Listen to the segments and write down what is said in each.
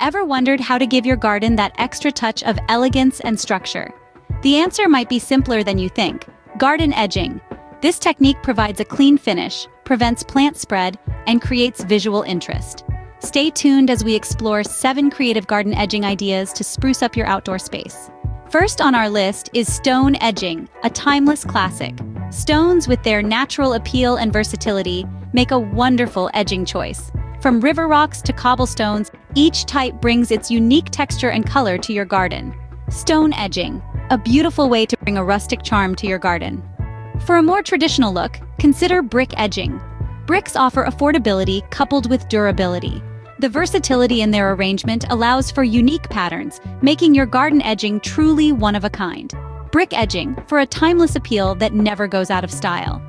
Ever wondered how to give your garden that extra touch of elegance and structure? The answer might be simpler than you think. Garden edging. This technique provides a clean finish, prevents plant spread, and creates visual interest. Stay tuned as we explore 7 creative garden edging ideas to spruce up your outdoor space. First on our list is stone edging, a timeless classic. Stones, with their natural appeal and versatility, make a wonderful edging choice. From river rocks to cobblestones, each type brings its unique texture and color to your garden. Stone edging, a beautiful way to bring a rustic charm to your garden. For a more traditional look, consider brick edging. Bricks offer affordability coupled with durability. The versatility in their arrangement allows for unique patterns, making your garden edging truly one of a kind. Brick edging, for a timeless appeal that never goes out of style.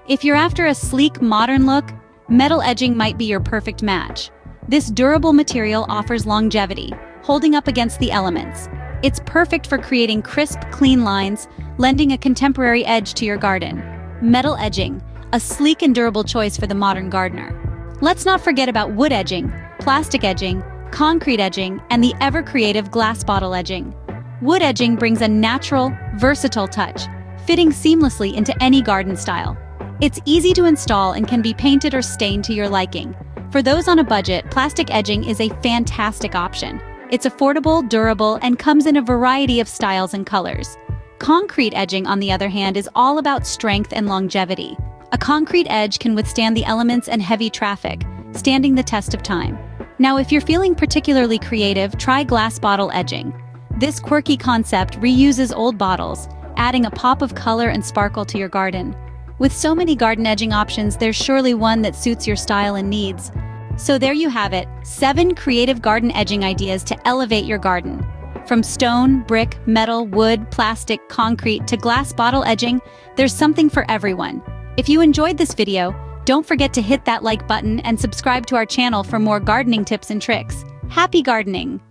If you're after a sleek, modern look, metal edging might be your perfect match. This durable material offers longevity, holding up against the elements. It's perfect for creating crisp, clean lines, lending a contemporary edge to your garden. Metal edging, a sleek and durable choice for the modern gardener. Let's not forget about wood edging, plastic edging, concrete edging, and the ever-creative glass bottle edging. Wood edging brings a natural, versatile touch, fitting seamlessly into any garden style. It's easy to install and can be painted or stained to your liking. For those on a budget, plastic edging is a fantastic option. It's affordable, durable, and comes in a variety of styles and colors. Concrete edging, on the other hand, is all about strength and longevity. A concrete edge can withstand the elements and heavy traffic, standing the test of time. Now, if you're feeling particularly creative, try glass bottle edging. This quirky concept reuses old bottles, adding a pop of color and sparkle to your garden. With so many garden edging options, there's surely one that suits your style and needs. So there you have it, 7 creative garden edging ideas to elevate your garden. From stone, brick, metal, wood, plastic, concrete, to glass bottle edging, there's something for everyone. If you enjoyed this video, don't forget to hit that like button and subscribe to our channel for more gardening tips and tricks. Happy gardening!